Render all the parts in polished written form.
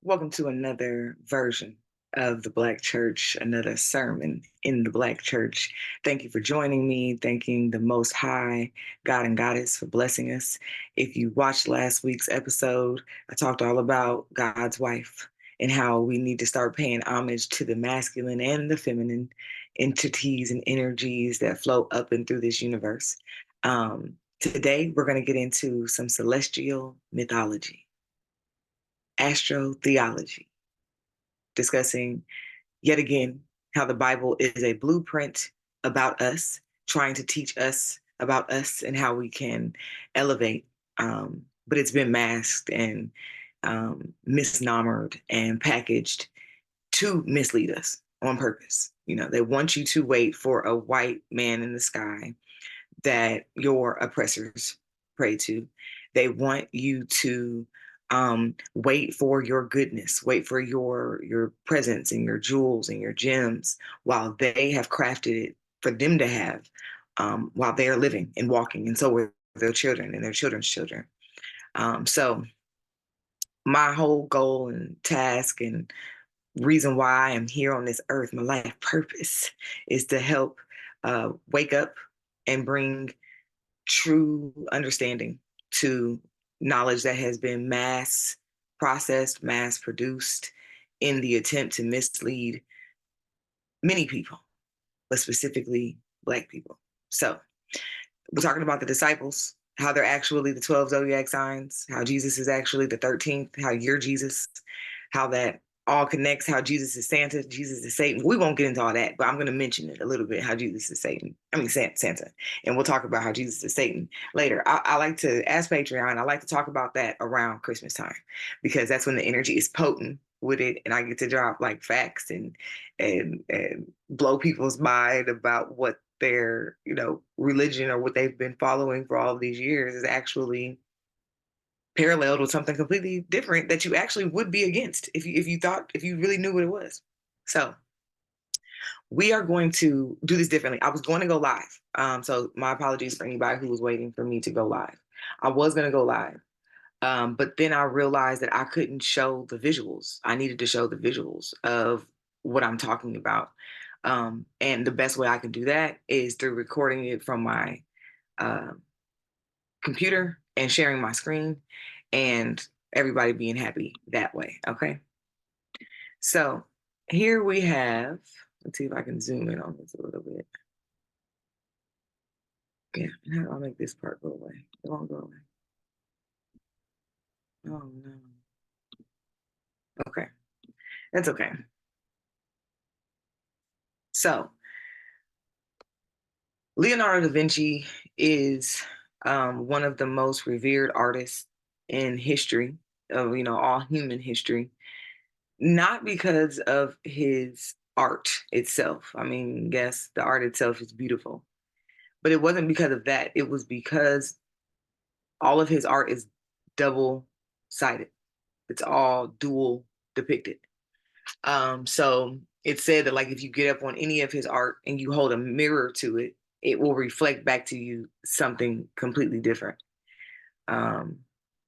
Welcome to another version of the Black Church, another sermon in the Black Church. Thank you for joining me, thanking the Most High, God and Goddess, for blessing us. If you watched last week's episode, I talked all about God's wife and how we need to start paying homage to the masculine and the feminine entities and energies that flow up and through this universe. Today, we're going to get into some celestial mythology. Astrotheology, discussing yet again how the Bible is a blueprint about us, trying to teach us about us and how we can elevate. But it's been masked and misnomered and packaged to mislead us on purpose. You know, they want you to wait for a white man in the sky that your oppressors pray to. They want you to wait for your goodness, wait for your presence and your jewels and your gems, while they have crafted it for them to have while they are living and walking, and so are their children and their children's children. So my whole goal and task and reason why I am here on this earth, my life purpose, is to help wake up and bring true understanding to knowledge that has been mass processed, mass produced in the attempt to mislead many people, but specifically Black people. So we're talking about the disciples, how they're actually the 12 zodiac signs, how Jesus is actually the 13th, how you're Jesus, how that all connects, how Jesus is Santa, Jesus is Satan. We won't get into all that, but I'm going to mention it a little bit, how Jesus is Satan. I mean, Santa. And we'll talk about how Jesus is Satan later. I like to, as Patreon, I like to talk about that around Christmas time, because that's when the energy is potent with it, and I get to drop like facts and blow people's mind about what their religion or what they've been following for all of these years is actually paralleled with something completely different that you actually would be against if you really knew what it was. So we are going to do this differently. I was going to go live. So my apologies for anybody who was waiting for me to go live. I was going to go live. But then I realized that I couldn't show the visuals. I needed to show the visuals of what I'm talking about. And the best way I can do that is through recording it from my computer and sharing my screen, and everybody being happy that way. Okay. So here we have, let's see if I can zoom in on this a little bit. Yeah, I'll make this part go away. It won't go away. Oh no. Okay. That's okay. So Leonardo da Vinci is one of the most revered artists in history of all human history, not because of his art itself. I mean, yes, the art itself is beautiful, but it wasn't because of that. It was because all of his art is double-sided. It's all dual depicted. So it's said that, like, if you get up on any of his art and you hold a mirror to it, it will reflect back to you something completely different.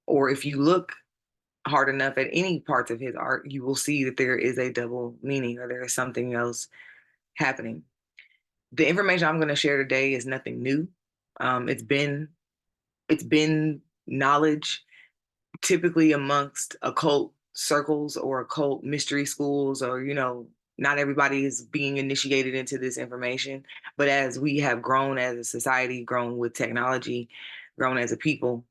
Or if you look hard enough at any parts of his art, you will see that there is a double meaning, or there is something else happening. The information I'm going to share today is nothing new. It's been knowledge typically amongst occult circles or occult mystery schools, or not everybody is being initiated into this information. But as we have grown as a society, grown with technology, grown as a people,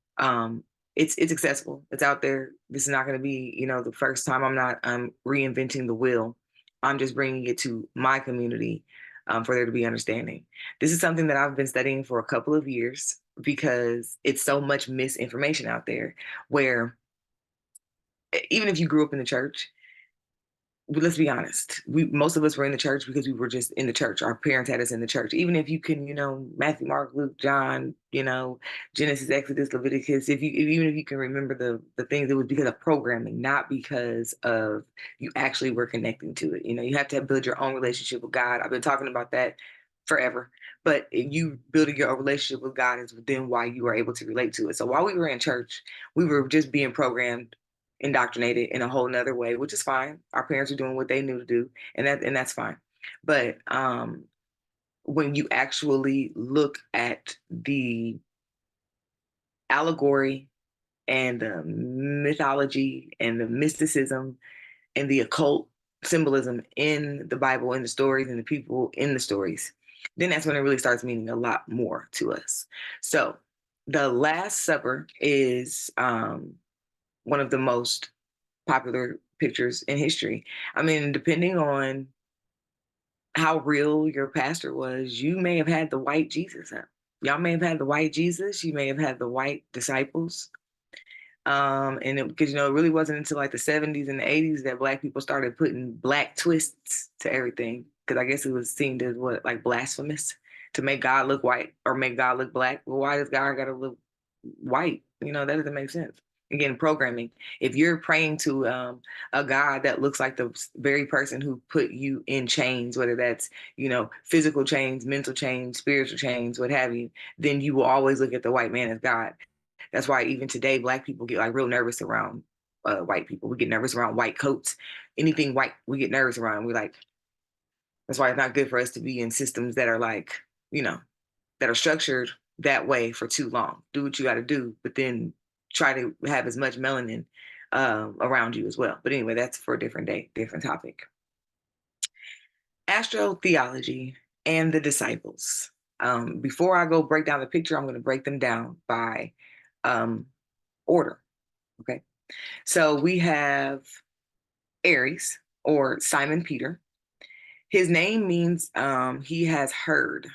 it's accessible. It's out there. This is not going to be the first time. I'm not reinventing the wheel. I'm just bringing it to my community for there to be understanding. This is something that I've been studying for a couple of years because it's so much misinformation out there, where even if you grew up in the church, let's be honest, most of us were in the church because we were just in the church. Our parents had us in the church. Even if you can, Matthew, Mark, Luke, John, Genesis, Exodus, Leviticus, even if you can remember the things, it was because of programming, not because of you actually were connecting to it. You have to build your own relationship with God. I've been talking about that forever. but you building your relationship with God is then why you are able to relate to it. So while we were in church, we were just being programmed, indoctrinated in a whole nother way, which is fine. Our parents were doing what they knew to do, and that's fine. But when you actually look at the allegory and the mythology and the mysticism and the occult symbolism in the Bible, in the stories, and the people in the stories, then that's when it really starts meaning a lot more to us. So, the Last Supper is one of the most popular pictures in history. I mean, depending on how real your pastor was, you may have had the white Jesus. Y'all may have had the white Jesus. You may have had the white disciples. And because it really wasn't until like the 70s and the 80s that Black people started putting Black twists to everything. Because I guess it was seen as what, like, blasphemous to make God look white or make God look Black. Well, why does God got to look white? That doesn't make sense. Again, programming. If you're praying to a God that looks like the very person who put you in chains, whether that's physical chains, mental chains, spiritual chains, what have you, then you will always look at the white man as God. That's why even today, Black people get like real nervous around white people. We get nervous around white coats. Anything white, we get nervous around. We like, that's why it's not good for us to be in systems that are like, that are structured that way for too long. Do what you got to do, but then try to have as much melanin around you as well. But anyway, that's for a different day, different topic. Astrotheology and the disciples. Before I go break down the picture, I'm going to break them down by order. Okay. So we have Aries, or Simon Peter. His name means he has heard.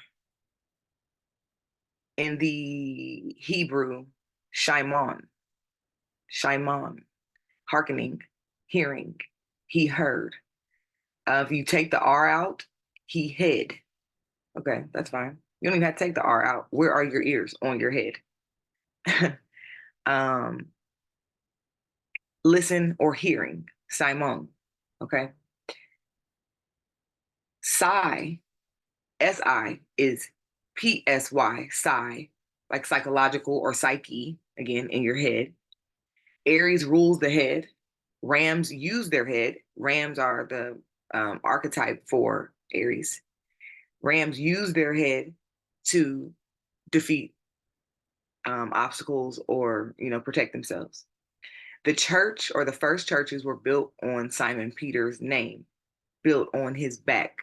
In the Hebrew, Shimon, hearkening, hearing, he heard. If you take the R out, he hid. Okay, that's fine. You don't even have to take the R out. Where are your ears? On your head. Listen or hearing, Simon. Okay. Psi, SI is PSY, psi, like psychological or psyche, again, in your head. Aries rules the head. Rams use their head. Rams are the archetype for Aries. Rams use their head to defeat obstacles or protect themselves. The church, or the first churches, were built on Simon Peter's name, built on his back.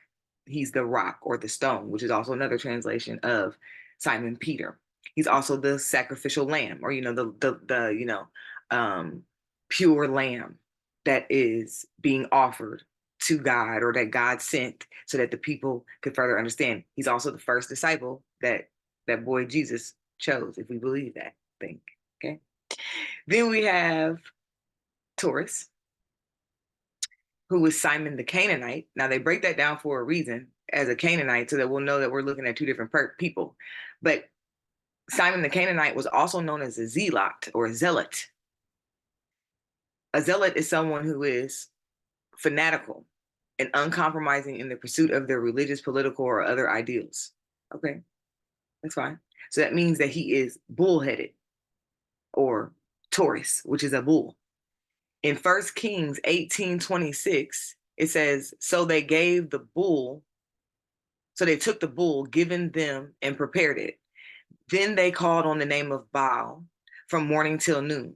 He's the rock or the stone, which is also another translation of Simon Peter. He's also the sacrificial lamb, or the pure lamb that is being offered to God, or that God sent so that the people could further understand. He's also the first disciple that boy Jesus chose, if we believe that thing. Okay. Then we have Taurus, who was Simon the Canaanite. Now they break that down for a reason as a Canaanite so that we'll know that we're looking at two different people. But Simon the Canaanite was also known as a zealot or a zealot. A zealot is someone who is fanatical and uncompromising in the pursuit of their religious, political, or other ideals. Okay, that's fine. So that means that he is bullheaded, or Taurus, which is a bull. In 1 Kings 18:26, it says, so they took the bull given them and prepared it. Then they called on the name of Baal from morning till noon.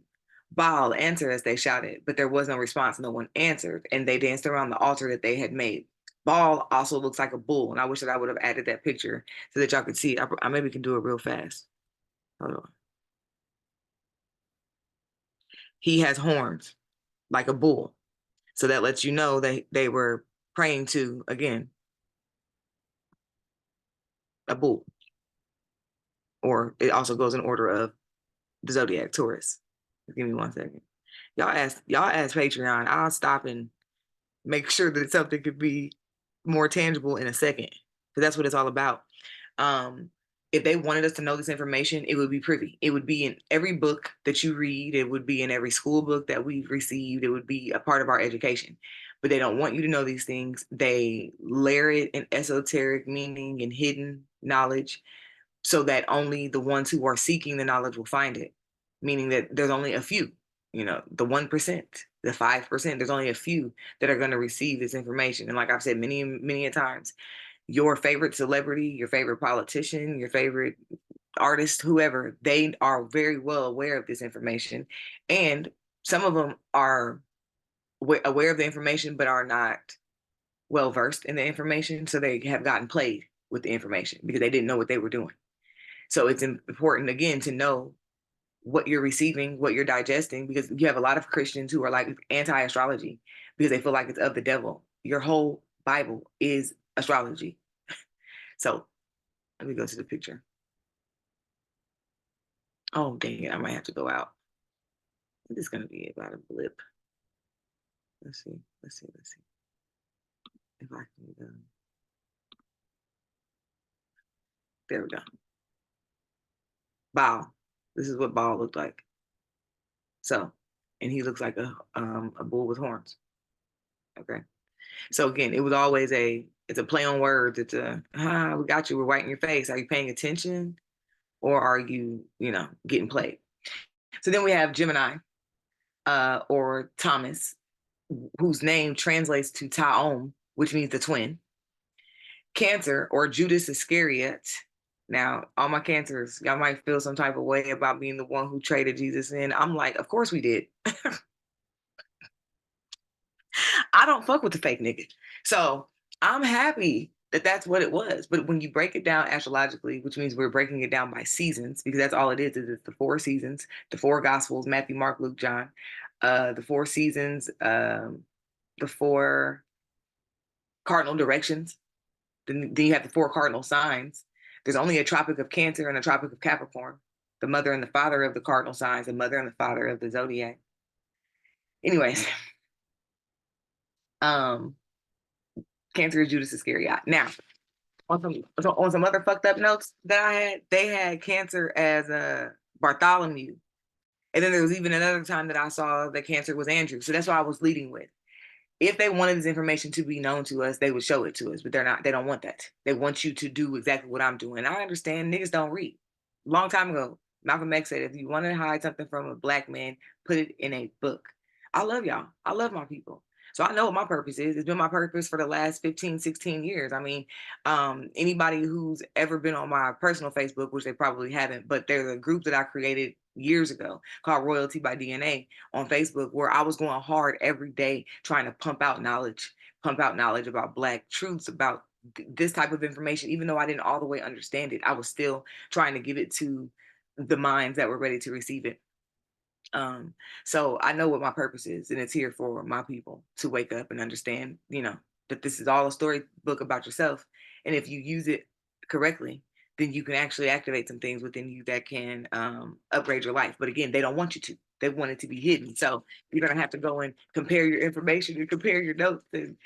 Baal, answer, as they shouted, but there was no response. No one answered, and they danced around the altar that they had made. Baal also looks like a bull, and I wish that I would have added that picture so that y'all could see it. I maybe can do it real fast. Hold on. He has horns like a bull. So that lets you know that they were praying to, again, a bull. Or it also goes in order of the zodiac, Taurus. Give me 1 second. Y'all ask Patreon. I'll stop and make sure that something could be more tangible in a second, because that's what it's all about. If they wanted us to know this information, it would be privy. It would be in every book that you read. It would be in every school book that we've received. It would be a part of our education. But they don't want you to know these things. They layer it in esoteric meaning and hidden knowledge so that only the ones who are seeking the knowledge will find it, meaning that there's only a few, the 1%, the 5%, there's only a few that are going to receive this information. And like I've said many, many a times, your favorite celebrity, your favorite politician, your favorite artist, whoever, they are very well aware of this information. And some of them are aware of the information, but are not well versed in the information. So they have gotten played with the information because they didn't know what they were doing. So it's important, again, to know what you're receiving, what you're digesting, because you have a lot of Christians who are like anti-astrology because they feel like it's of the devil. Your whole Bible is astrology. So let me go to the picture. Oh, dang it. I might have to go out. This is going to be about a blip. Let's see. If I can go. There we go. Baal. This is what Baal looked like. So, and he looks like a bull with horns. Okay. So again, it was always it's a play on words. It's we got you. We're right in your face. Are you paying attention, or are you, getting played? So then we have Gemini, or Thomas, whose name translates to Taom, which means the twin. Cancer, or Judas Iscariot. Now, all my Cancers, y'all might feel some type of way about being the one who traded Jesus in. I'm like, of course we did. I don't fuck with the fake nigga. So I'm happy that that's what it was. But when you break it down astrologically, which means we're breaking it down by seasons, because that's all it is it's the 4 seasons, the 4 gospels, Matthew, Mark, Luke, John, the 4 seasons, the 4 cardinal directions. Then you have the 4 cardinal signs. There's only a Tropic of Cancer and a Tropic of Capricorn, the mother and the father of the cardinal signs, the mother and the father of the zodiac. Anyways, Cancer is Judas Iscariot. Now, on some other fucked up notes that I had, they had Cancer as a Bartholomew. And then there was even another time that I saw that Cancer was Andrew. So that's what I was leading with. If they wanted this information to be known to us, they would show it to us, but they don't want that. They want you to do exactly what I'm doing. I understand niggas don't read. Long time ago, Malcolm X said, if you want to hide something from a black man, put it in a book. I love y'all. I love my people. So I know what my purpose is. It's been my purpose for the last 15, 16 years. I mean, anybody who's ever been on my personal Facebook, which they probably haven't, but there's a group that I created years ago called Royalty by DNA on Facebook, where I was going hard every day trying to pump out knowledge about Black truths, about this type of information. Even though I didn't all the way understand it, I was still trying to give it to the minds that were ready to receive it. So I know what my purpose is, and it's here for my people to wake up and understand, that this is all a storybook about yourself. And if you use it correctly, then you can actually activate some things within you that can upgrade your life. But again, they don't want you to. They want it to be hidden. So you're gonna have to go and compare your information and compare your notes and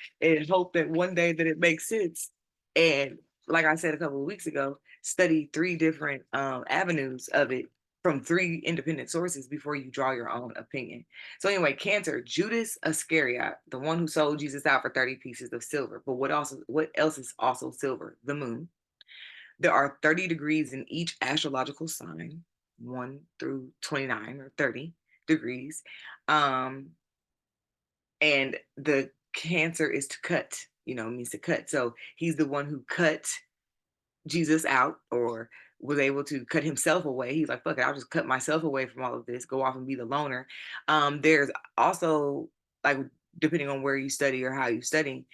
hope that one day that it makes sense. And like I said a couple of weeks ago, study 3 different avenues of it from 3 independent sources before you draw your own opinion. So anyway, Cancer, Judas Iscariot, the one who sold Jesus out for 30 pieces of silver. But what else is also silver? The moon. There are 30 degrees in each astrological sign, 1 through 29 or 30 degrees. And the Cancer is to cut, means to cut. So he's the one who cut Jesus out, or was able to cut himself away. He's like, fuck it, I'll just cut myself away from all of this, go off and be the loner. There's also, like, depending on where you study or how you study,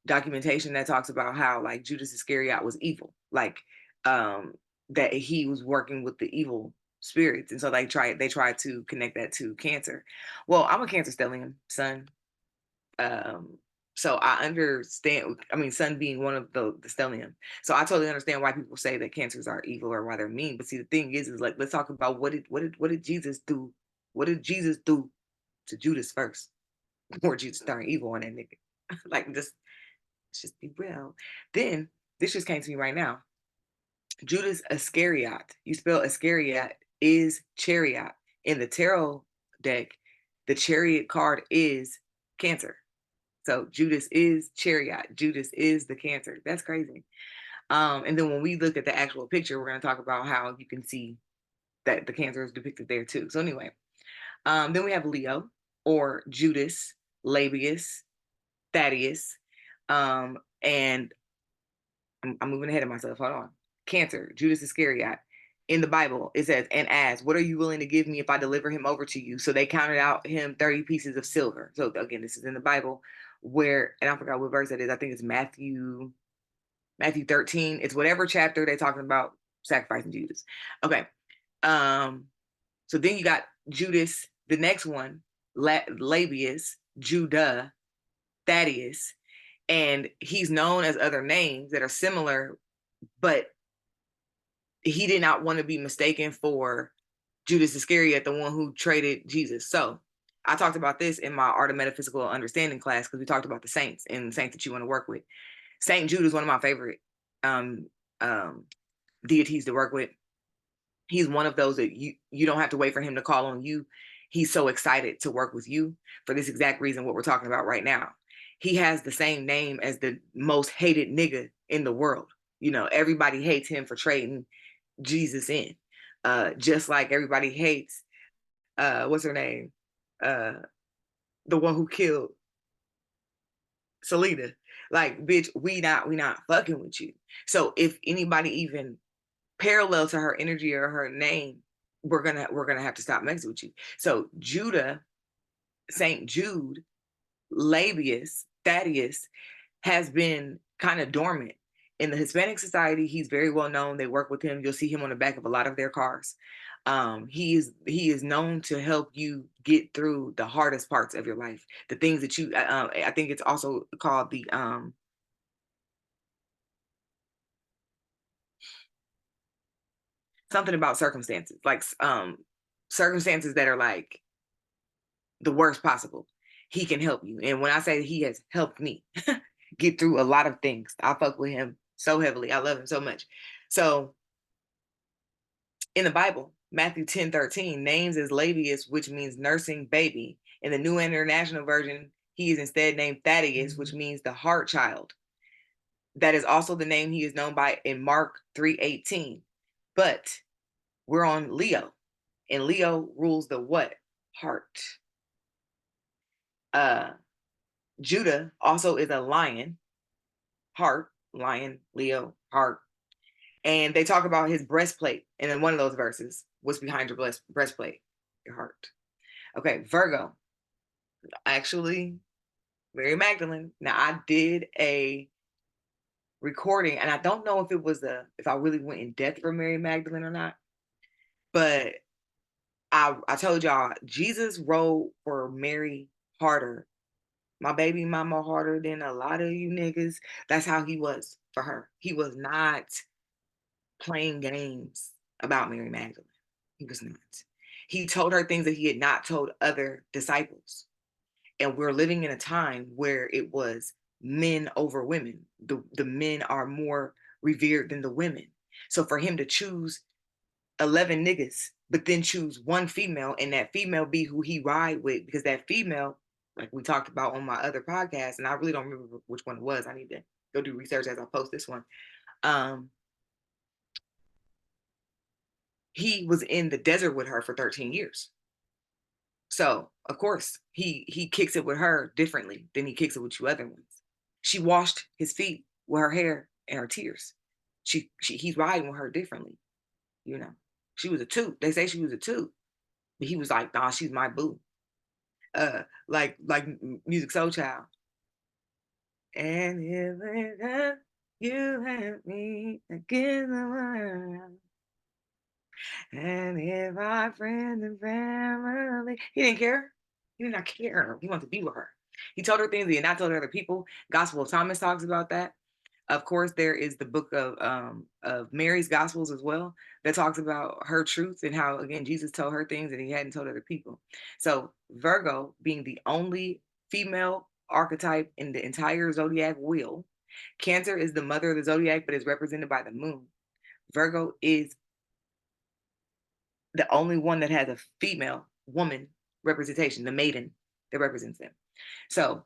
documentation that talks about how, like, Judas Iscariot was evil, like, that he was working with the evil spirits. And so they tried to connect that to Cancer. Well, I'm a Cancer stellium, son. So I understand, sun being one of the stellium. So I totally understand why people say that Cancers are evil or why they're mean. But see, the thing is like, let's talk about what did Jesus do? What did Jesus do to Judas first before Jesus turned evil on that nigga? Like, just be real. Then this just came to me right now. Judas Iscariot, you spell Iscariot, is chariot. In the tarot deck, the chariot card is Cancer. So Judas is chariot. Judas is the Cancer. That's crazy. And then when we look at the actual picture, we're going to talk about how you can see that the Cancer is depicted there too. So anyway, then we have Leo or Judas, Labius, Thaddeus, and I'm moving ahead of myself. Hold on. Cancer, Judas Iscariot. In the Bible, it says, and asked, what are you willing to give me if I deliver him over to you? So they counted out him 30 pieces of silver. So again, this is in the Bible where, and I forgot what verse that is. I think it's Matthew 13. It's whatever chapter they're talking about sacrificing Judas. Okay. So then you got Judas, the next one, Labius, Judah, Thaddeus, and he's known as other names that are similar, but he did not want to be mistaken for Judas Iscariot, the one who traded Jesus. So I talked about this in my Art of Metaphysical Understanding class because we talked about the saints and the saints that you want to work with. Saint Jude is one of my favorite um, um, deities to work with. He's one of those that you don't have to wait for him to call on you. He's so excited to work with you for this exact reason, what we're talking about right now. He has the same name as the most hated nigga in the world. You know, everybody hates him for trading Jesus in. Just like everybody hates what's her name? The one who killed Selena. Like, bitch, we not fucking with you. So if anybody even parallel to her energy or her name, we're gonna have to stop messing with you. So Judah, Saint Jude, Labius, Thaddeus has been kind of dormant. In the Hispanic society, he's very well known. They work with him. You'll see him on the back of a lot of their cars. He is known to help you get through the hardest parts of your life, the things that you. I think it's also called the something about circumstances, like circumstances that are like the worst possible. He can help you, and when I say he has helped me get through a lot of things, I fuck with him so heavily. I love him so much. So in the Bible, Matthew 10:13 names as Labius, which means nursing baby. In the New International Version, he is instead named Thaddeus, which means the heart child. That is also the name he is known by in Mark 3:18. But we're on Leo, and Leo rules the what? Heart. Judah also is a lion, heart, lion, Leo, heart. And they talk about his breastplate. And in one of those verses, what's behind your breastplate? Your heart. Okay, Virgo. Actually, Mary Magdalene. Now, I did a recording, and I don't know if it was if I really went in depth for Mary Magdalene or not, but I told y'all Jesus rode for Mary harder. My baby mama harder than a lot of you niggas. That's how he was for her. He was not playing games about Mary Magdalene. He was not. He told her things that he had not told other disciples. And we're living in a time where it was men over women. The men are more revered than the women. So for him to choose 11 niggas, but then choose one female and that female be who he ride with, because that female, like we talked about on my other podcast, and I really don't remember which one it was. I need to go do research as I post this one. He was in the desert with her for 13 years. So of course he kicks it with her differently than he kicks it with you other ones. She washed his feet with her hair and her tears. He's riding with her differently, you know. She was a two. They say she was a two, but he was like, nah, she's my boo. Like Music Soul Child. And if you have me against the world. And if our friends and family, he didn't care. He did not care. He wanted to be with her. He told her things he had not told other people. Gospel of Thomas talks about that. Of course, there is the book of Mary's Gospels as well that talks about her truth and how, again, Jesus told her things that he hadn't told other people. So Virgo, being the only female archetype in the entire zodiac wheel, Cancer is the mother of the zodiac, but is represented by the moon. Virgo is the only one that has a female woman representation, the maiden that represents them. So,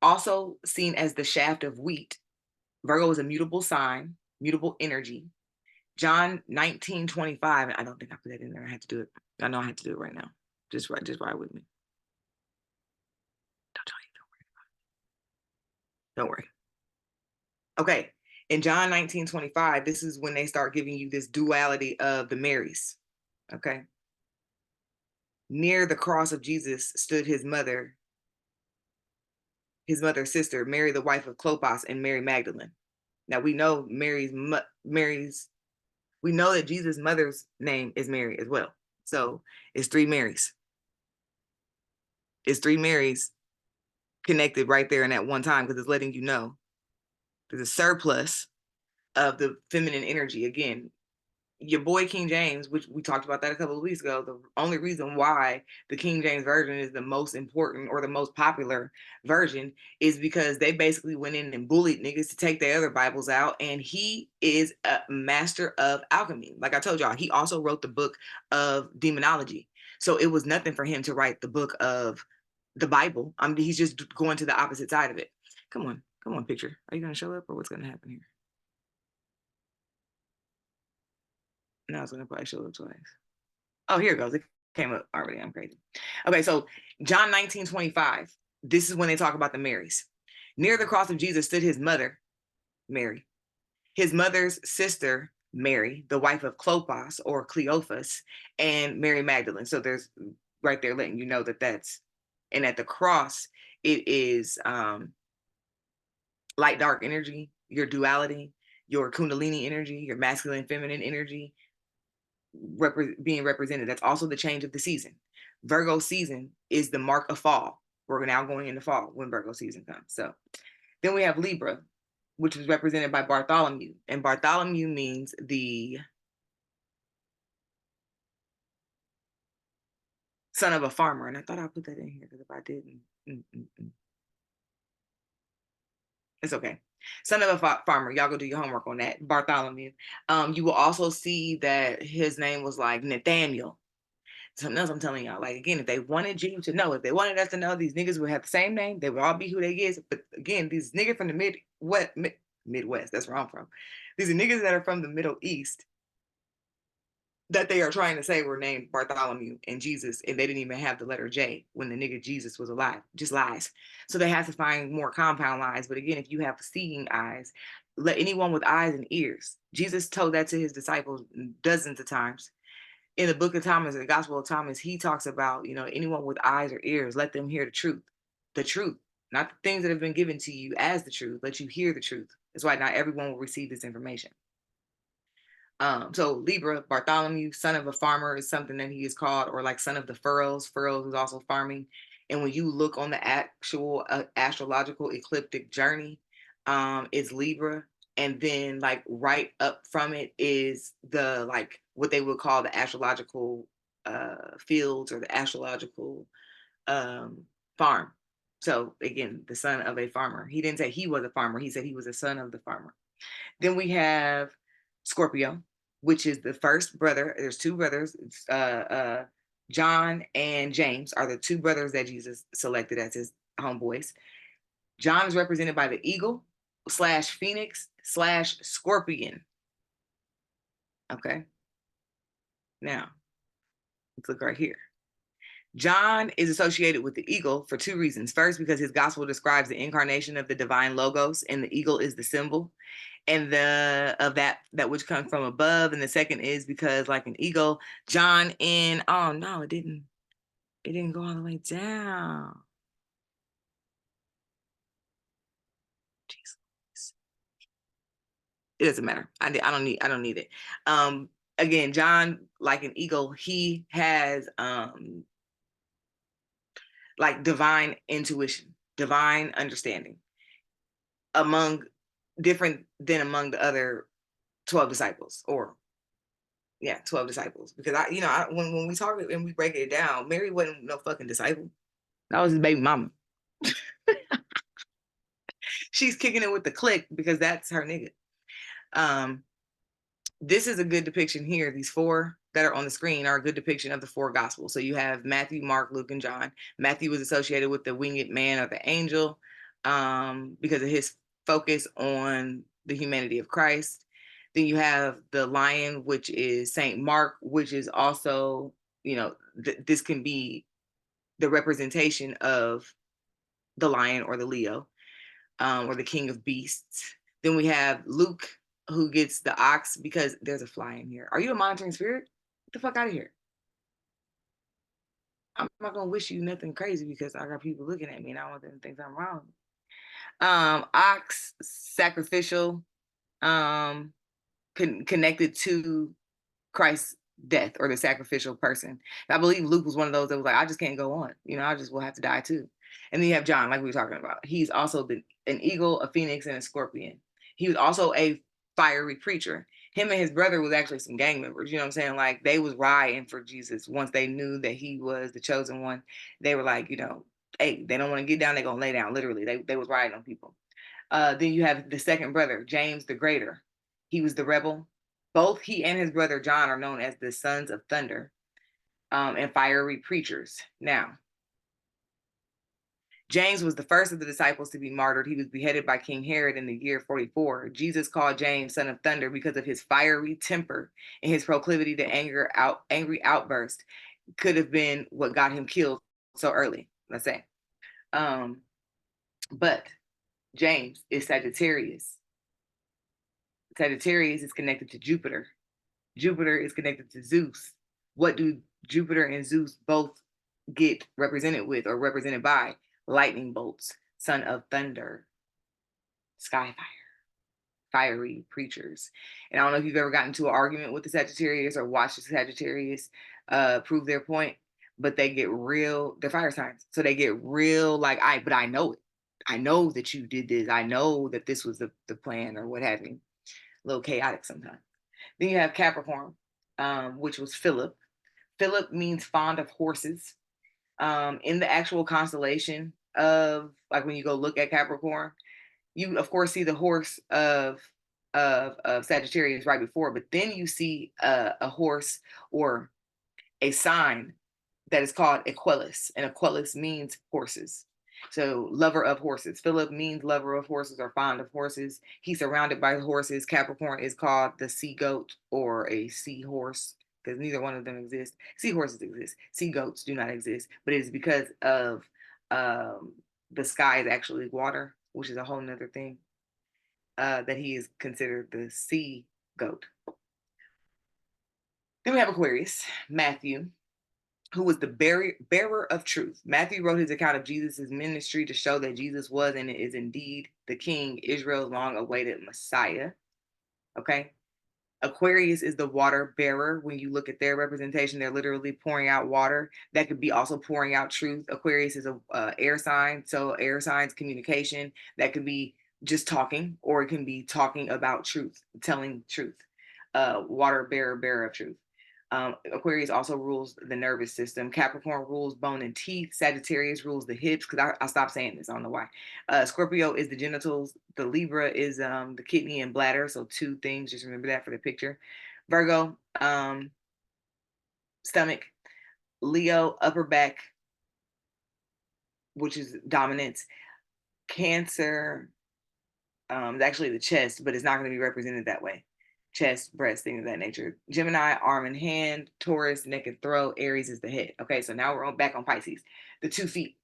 also seen as the shaft of wheat, Virgo is a mutable sign. mutable energy. John 19:25, and I don't think I put that in there. I had to do it. I know I had to do it right now. Just ride with me. Don't worry. Okay. In John 19:25, this is when they start giving you this duality of the Marys. Okay. Near the cross of Jesus stood his mother's sister, Mary, the wife of Clopas, and Mary Magdalene. Now we know we know that Jesus' mother's name is Mary as well. So it's three Marys. It's three Marys connected right there in that one time, because it's letting you know there's a surplus of the feminine energy. Again, your boy King James, which we talked about that a couple of weeks ago, the only reason why the King James version is the most important or the most popular version is because they basically went in and bullied niggas to take their other Bibles out. And he is a master of alchemy. Like I told y'all, he also wrote the book of demonology. So it was nothing for him to write the book of the Bible. I mean, he's just going to the opposite side of it. Come on, picture. Are you going to show up, or what's going to happen here? No, it's going to probably show up twice. Oh, here it goes. It came up already. I'm crazy. Okay, so John 19:25. This is when they talk about the Marys. Near the cross of Jesus stood his mother, Mary, his mother's sister, Mary, the wife of Clopas or Cleophas, and Mary Magdalene. So there's right there letting you know that that's, and at the cross, it is light, dark energy, your duality, your Kundalini energy, your masculine, feminine energy, being represented. That's also the change of the season. Virgo season is the mark of fall. We're now going into fall when Virgo season comes. So then we have Libra, which is represented by Bartholomew. And Bartholomew means the son of a farmer. And I thought I'd put that in here, because if I didn't, it's okay. Son of a farmer. Y'all go do your homework on that. Bartholomew. You will also see that his name was like Nathaniel. Something else I'm telling y'all. Like, again, if they wanted you to know, if they wanted us to know, these niggas would have the same name. They would all be who they is. But again, these niggas from the Midwest, that's where I'm from. These are niggas that are from the Middle East that they are trying to say were named Bartholomew and Jesus, and they didn't even have the letter J when the nigga Jesus was alive. Just lies. So they have to find more compound lies. But again, if you have seeing eyes, let anyone with eyes and ears. Jesus told that to his disciples dozens of times. In the book of Thomas, the Gospel of Thomas, he talks about, anyone with eyes or ears, let them hear the truth, not the things that have been given to you as the truth. Let you hear the truth. That's why not everyone will receive this information. So Libra, Bartholomew, son of a farmer is something that he is called, or like son of the furrows. Furrows is also farming. And when you look on the actual astrological ecliptic journey, it's Libra. And then like right up from it is the like what they would call the astrological fields or the astrological farm. So again, the son of a farmer. He didn't say he was a farmer. He said he was a son of the farmer. Then we have Scorpio, which is the first brother. There's two brothers. John and James are the two brothers that Jesus selected as his homeboys. John is represented by the eagle / phoenix / scorpion. Okay. Now, let's look right here. John is associated with the eagle for two reasons. First, because his gospel describes the incarnation of the divine logos, and the eagle is the symbol and that which comes from above. And the second is because, like an eagle, John oh no, it didn't go all the way down. Jeez. It doesn't matter. I don't need it. Again, John, like an eagle, he has like divine intuition, divine understanding different than among the other 12 disciples, or 12 disciples. Because when we talk and we break it down, Mary wasn't no fucking disciple. That was his baby mama. She's kicking it with the clique because that's her nigga. This is a good depiction here. These four that are on the screen are a good depiction of the four gospels. So you have Matthew, Mark, Luke, and John. Matthew was associated with the winged man or the angel because of his focus on the humanity of Christ. Then you have the lion, which is Saint Mark, which is also, this can be the representation of the lion or the Leo, or the king of beasts. Then we have Luke, who gets the ox, because there's a fly in here. Are you a monitoring spirit? Get the fuck out of here. I'm not gonna wish you nothing crazy because I got people looking at me and I want them to think I'm wrong. Ox, sacrificial, um, connected to Christ's death or the sacrificial person. I believe Luke was one of those that was like, I just can't go on. I just will have to die too. And then you have John, like we were talking about. He's also an eagle, a phoenix, and a scorpion. He was also a fiery preacher. Him and his brother was actually some gang members. You know what I'm saying? Like, they was riding for Jesus once they knew that he was the chosen one. They were like, hey, they don't want to get down, they're gonna lay down. Literally, they was riding on people. Then you have the second brother, James the Greater. He was the rebel. Both he and his brother John are known as the sons of thunder, and fiery preachers. Now, James was the first of the disciples to be martyred. He was beheaded by King Herod in the year 44. Jesus called James son of thunder because of his fiery temper and his proclivity to angry outburst. Could have been what got him killed so early, let's say. But James is Sagittarius. Sagittarius is connected to Jupiter. Jupiter is connected to Zeus. What do Jupiter and Zeus both get represented with or represented by? Lightning bolts, son of thunder, sky fire, fiery preachers. And I don't know if you've ever gotten into an argument with the Sagittarius or watched the Sagittarius prove their point, but they get real, they're fire signs. So they get real like, but I know it. I know that you did this. I know that this was the plan or what have you. A little chaotic sometimes. Then you have Capricorn, which was Philip. Philip means fond of horses. In the actual constellation of, like, when you go look at Capricorn, you of course see the horse of Sagittarius right before, but then you see a horse or a sign that is called Aquilus, and Aquilus means horses. So lover of horses. Philip means lover of horses or fond of horses. He's surrounded by horses. Capricorn is called the sea goat or a seahorse because neither one of them exist. Seahorses exist. Sea goats do not exist, but it is because of the sky is actually water, which is a whole nother thing, that he is considered the sea goat. Then we have Aquarius, Matthew, who was the bearer of truth. Matthew wrote his account of Jesus' ministry to show that Jesus was and is indeed the King, Israel's long-awaited Messiah. Okay? Aquarius is the water bearer. When you look at their representation, they're literally pouring out water. That could be also pouring out truth. Aquarius is a air sign, so air signs communication. That could be just talking, or it can be talking about truth, telling truth. Water bearer of truth. Aquarius also rules the nervous system. Capricorn rules bone and teeth. Sagittarius rules the hips, because I stopped saying this. I don't know why. Scorpio is the genitals. The Libra is the kidney and bladder. So two things. Just remember that for the picture. Virgo, stomach. Leo, upper back, which is dominance. Cancer, is actually the chest, but it's not going to be represented that way. Chest, breast, things of that nature. Gemini, arm and hand. Taurus, neck and throat. Aries is the head. Okay, so now we're back on Pisces. The 2 feet.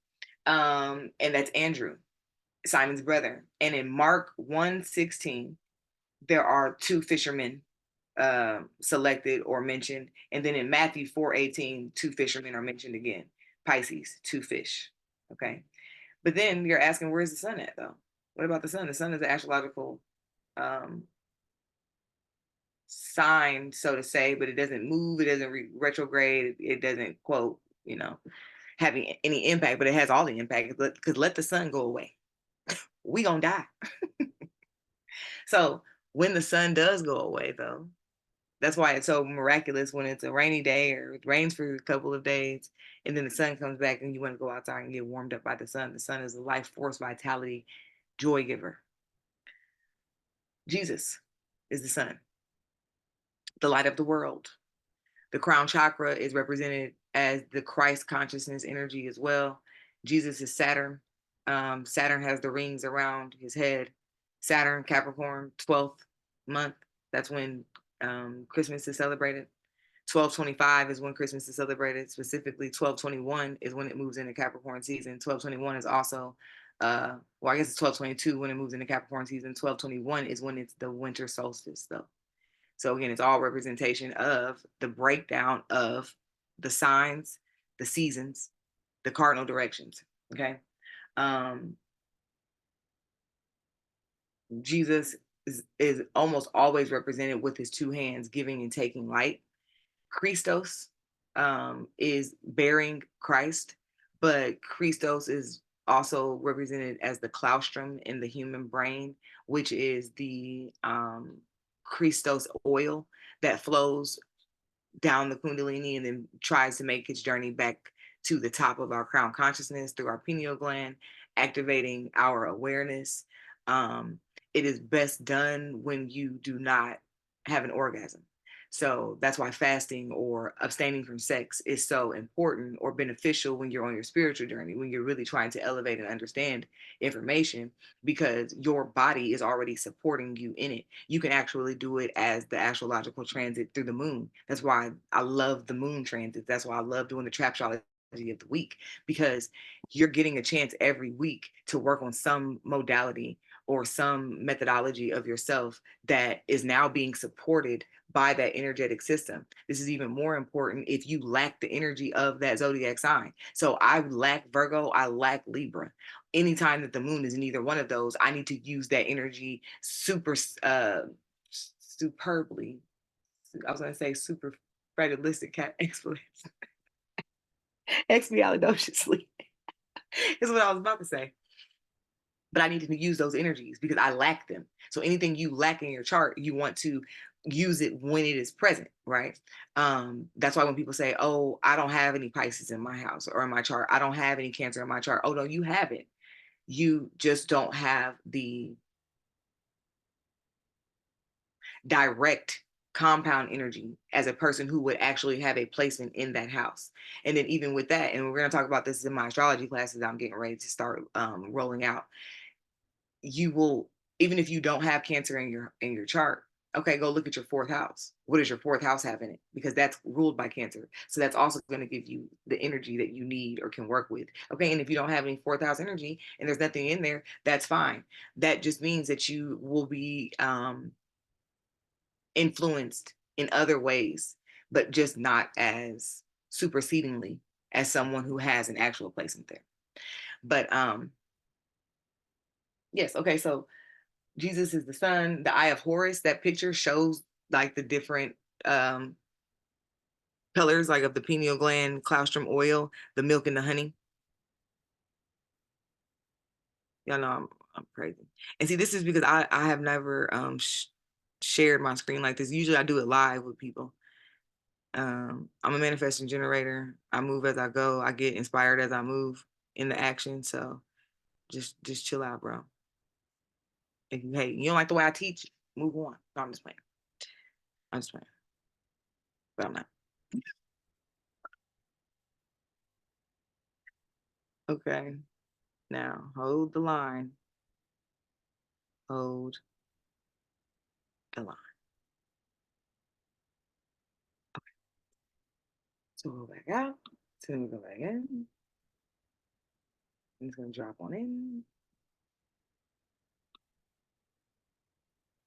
And that's Andrew, Simon's brother. And in Mark 1:16, there are 2 fishermen selected or mentioned. And then in Matthew 4:18, 2 fishermen are mentioned again. Pisces, 2 fish. Okay. But then you're asking, where's the sun at, though? What about the sun? The sun is an astrological sign, so to say, but it doesn't move, it doesn't retrograde, it doesn't, quote, having any impact, but it has all the impact, because let the sun go away. We gonna die. So when the sun does go away, though, that's why it's so miraculous when it's a rainy day or it rains for a couple of days and then the sun comes back and you want to go outside and get warmed up by the sun. The sun is a life force, vitality, joy giver. Jesus is the sun, the light of the world. The crown chakra is represented as the Christ consciousness energy as well. Jesus is Saturn. Saturn has the rings around his head. Saturn, Capricorn, 12th month. That's when Christmas is celebrated. 12/25 is when Christmas is celebrated. Specifically, 12/21 is when it moves into Capricorn season. 12/21 is also, well, I guess it's 12/22 when it moves into Capricorn season. 12/21 is when it's the winter solstice, though. So again, it's all representation of the breakdown of the signs, the seasons, the cardinal directions. Okay. Um, Jesus is almost always represented with his two hands, giving and taking light. Christos is bearing Christ, but Christos is also represented as the claustrum in the human brain, which is the Christos oil that flows down the Kundalini and then tries to make its journey back to the top of our crown consciousness through our pineal gland, activating our awareness. It is best done when you do not have an orgasm. So that's why fasting or abstaining from sex is so important or beneficial when you're on your spiritual journey, when you're really trying to elevate and understand information, because your body is already supporting you in it. You can actually do it as the astrological transit through the moon. That's why I love the moon transits. That's why I love doing the traptrology of the week, because you're getting a chance every week to work on some modality or some methodology of yourself that is now being supported by that energetic system. This is even more important if you lack the energy of that zodiac sign. So I lack Virgo, I lack Libra. Anytime that the moon is in either one of those, I need to use that energy superbly. I was going to say super fragilistic cat expialidociously is what I was about to say. But I need to use those energies because I lack them. So anything you lack in your chart, you want to use it when it is present, right? That's why when people say, "Oh, I don't have any Pisces in my house or in my chart. I don't have any Cancer in my chart." Oh no, you have it. You just don't have the direct compound energy as a person who would actually have a placement in that house. And then even with that, and we're going to talk about this in my astrology classes I'm getting ready to start rolling out, you will, even if you don't have Cancer in your chart, okay, go look at your fourth house. What does your fourth house have in it? Because that's ruled by Cancer. So that's also going to give you the energy that you need or can work with. Okay. And if you don't have any fourth house energy and there's nothing in there, that's fine. That just means that you will be influenced in other ways, but just not as supersedingly as someone who has an actual placement there. But yes, okay, so Jesus is the sun. The Eye of Horus, that picture shows like the different colors, like of the pineal gland, claustrum oil, the milk and the honey. Y'all know I'm crazy. And see, this is because I have never shared my screen like this. Usually I do it live with people. I'm a manifesting generator. I move as I go. I get inspired as I move in the action. So just chill out, bro. If you hey, you don't like the way I teach, move on. No, I'm just playing. I'm just playing. But I'm not. Okay. Now hold the line. Hold the line. So we'll go back out. So then we go back in. And it's gonna drop on in.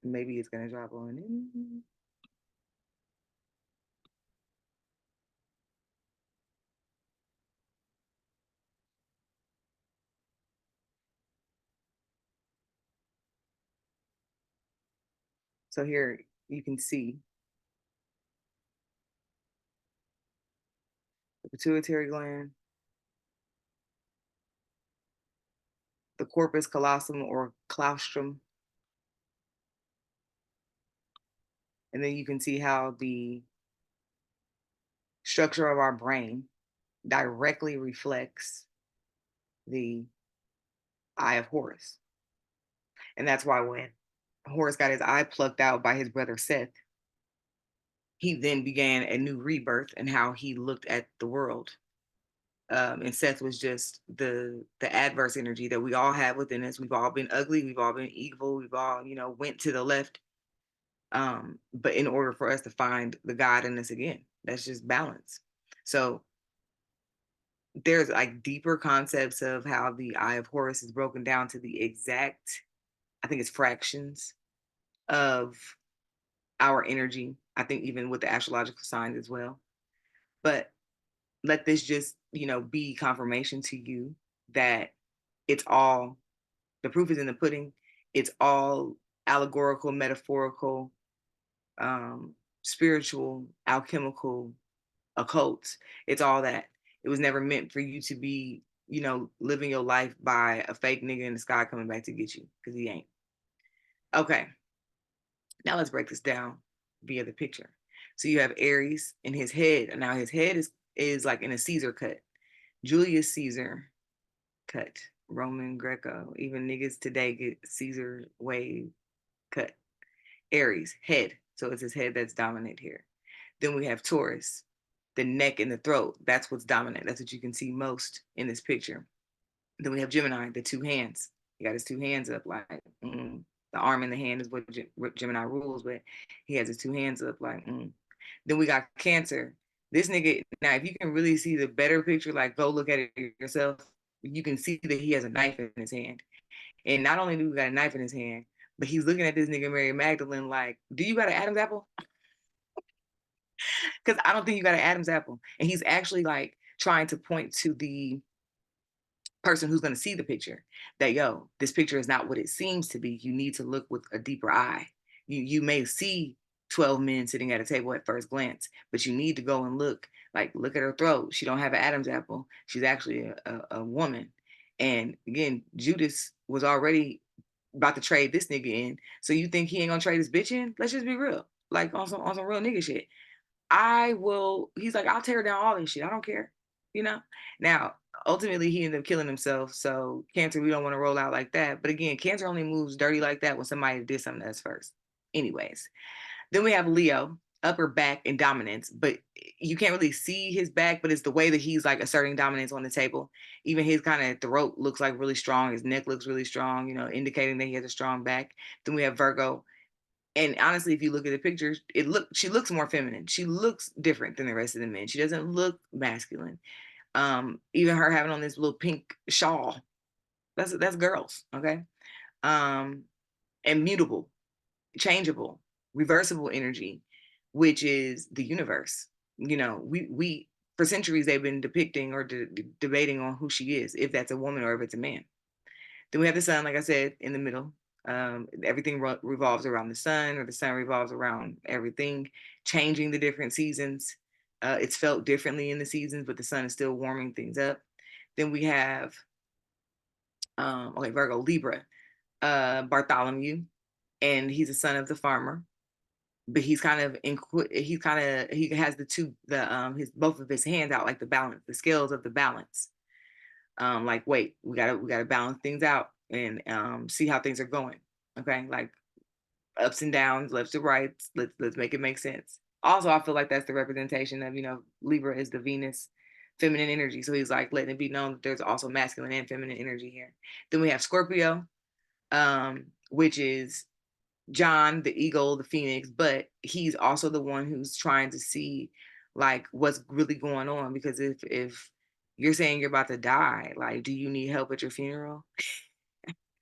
Maybe it's gonna drop on in. So here you can see the pituitary gland, the corpus callosum or claustrum, and then you can see how the structure of our brain directly reflects the eye of Horus. And that's why when Horus got his eye plucked out by his brother Seth, he then began a new rebirth in how he looked at the world. And Seth was just the adverse energy that we all have within us. We've all been ugly. We've all been evil. We've all, went to the left But in order for us to find the God in us again, that's just balance. So there's like deeper concepts of how the eye of Horus is broken down to the exact, I think it's fractions of our energy. I think even with the astrological signs as well. But let this just, be confirmation to you that it's all, the proof is in the pudding. It's all allegorical, metaphorical, spiritual, alchemical, occult. It's all that. It was never meant for you to be, living your life by a fake nigga in the sky coming back to get you, because he ain't. Okay, now let's break this down via the picture. So you have Aries in his head. Now his head is like in a Caesar cut. Julius Caesar cut. Roman Greco. Even niggas today get Caesar wave cut. Aries, head. So it's his head that's dominant here. Then we have Taurus, the neck and the throat. That's what's dominant. That's what you can see most in this picture. Then we have Gemini, the two hands. He got his two hands up like, the arm and the hand is what Gemini rules, but he has his two hands up like, Then we got Cancer. This nigga, now if you can really see the better picture, like go look at it yourself, you can see that he has a knife in his hand. And not only do we got a knife in his hand, but he's looking at this nigga Mary Magdalene like, do you got an Adam's apple? Because I don't think you got an Adam's apple. And he's actually like trying to point to the person who's going to see the picture that, yo, this picture is not what it seems to be. You need to look with a deeper eye. You may see 12 men sitting at a table at first glance, but you need to go and look at her throat. She don't have an Adam's apple. She's actually a woman. And again, Judas was already about to trade this nigga in. So you think he ain't gonna trade his bitch in? Let's just be real. Like on some real nigga shit. He's like, I'll tear down all this shit. I don't care. Now, ultimately, he ended up killing himself. So, Cancer, we don't want to roll out like that. But again, Cancer only moves dirty like that when somebody did something to us first. Anyways, then we have Leo, upper back and dominance. But you can't really see his back, but it's the way that he's like asserting dominance on the table. Even his kind of throat looks like really strong. His neck looks really strong, indicating that he has a strong back. Then we have Virgo, and honestly, if you look at the pictures, she looks more feminine. She looks different than the rest of the men. She doesn't look masculine. Even her having on this little pink shawl, that's girls, okay? And mutable, changeable, reversible energy, which is the universe. We for centuries they've been depicting or debating on who she is, if that's a woman or if it's a man. Then we have the sun, like I said, in the middle. Everything revolves around the sun, or the sun revolves around everything, changing the different seasons. It's felt differently in the seasons, but the sun is still warming things up. Then we have, Virgo, Libra, Bartholomew, and he's a son of the farmer. But he has his both of his hands out, like the scales of the balance. Like, wait, we gotta balance things out and see how things are going. Okay, like ups and downs, left to right. Let's make it make sense. Also, I feel like that's the representation of, Libra is the Venus feminine energy. So he's like letting it be known that there's also masculine and feminine energy here. Then we have Scorpio, which is John, the eagle, the phoenix, but he's also the one who's trying to see like what's really going on. Because if you're saying you're about to die, like, do you need help at your funeral?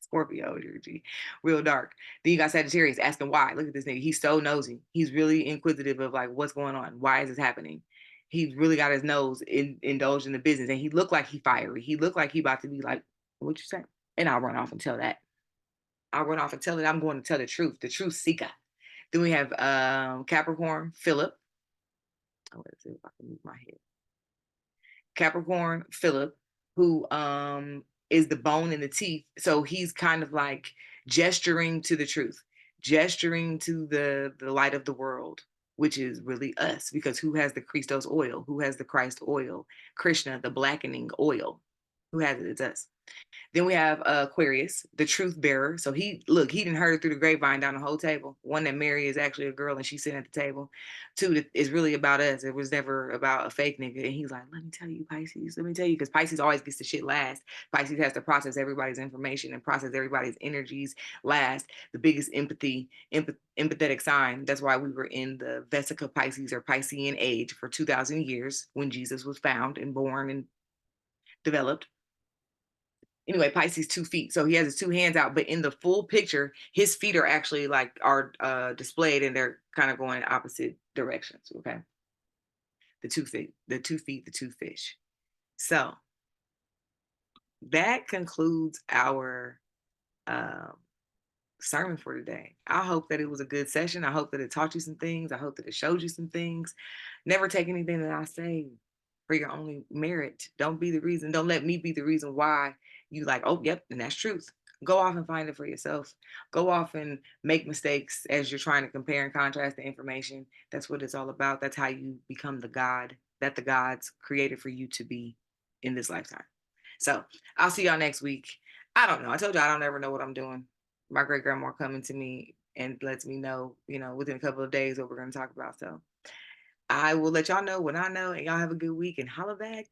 Scorpio energy, real dark. Then you got Sagittarius asking why. Look at this nigga. He's so nosy. He's really inquisitive of like what's going on. Why is this happening? He's really got his nose indulged in the business, and he looked like he fiery. He looked like he about to be like, "What you say?" And I'll run off and tell that. I'll run off and tell it. I'm going to tell the truth seeker. Then we have Capricorn, Philip. Oh, let's see if I can move my head. Capricorn, Philip, who is the bone in the teeth. So he's kind of like gesturing to the truth, gesturing to the light of the world, which is really us, because who has the Christos oil? Who has the Christ oil? Krishna, the blackening oil. Who has it? It's us. Then we have Aquarius, the truth bearer. So he didn't heard it through the grapevine down the whole table. One, that Mary is actually a girl and she's sitting at the table. Two, that it's really about us. It was never about a fake nigga. And he's like, let me tell you, Pisces. Let me tell you, because Pisces always gets the shit last. Pisces has to process everybody's information and process everybody's energies last. The biggest empathetic sign. That's why we were in the Vesica Pisces or Piscean age for 2,000 years when Jesus was found and born and developed. Anyway, Pisces 2 feet. So he has his two hands out, but in the full picture, his feet are actually like are displayed and they're kind of going opposite directions. Okay. The 2 feet, the 2 feet, the two fish. So that concludes our um sermon for today. I hope that it was a good session. I hope that it taught you some things. I hope that it showed you some things. Never take anything that I say for your only merit. Don't be the reason. Don't let me be the reason why you like, oh, yep, and that's truth. Go off and find it for yourself. Go off and make mistakes as you're trying to compare and contrast the information. That's what it's all about. That's how you become the God that the gods created for you to be in this lifetime. So I'll see y'all next week. I don't know. I told you I don't ever know what I'm doing. My great grandma coming to me and lets me know, within a couple of days what we're going to talk about. So I will let y'all know when I know, and y'all have a good week and holla back.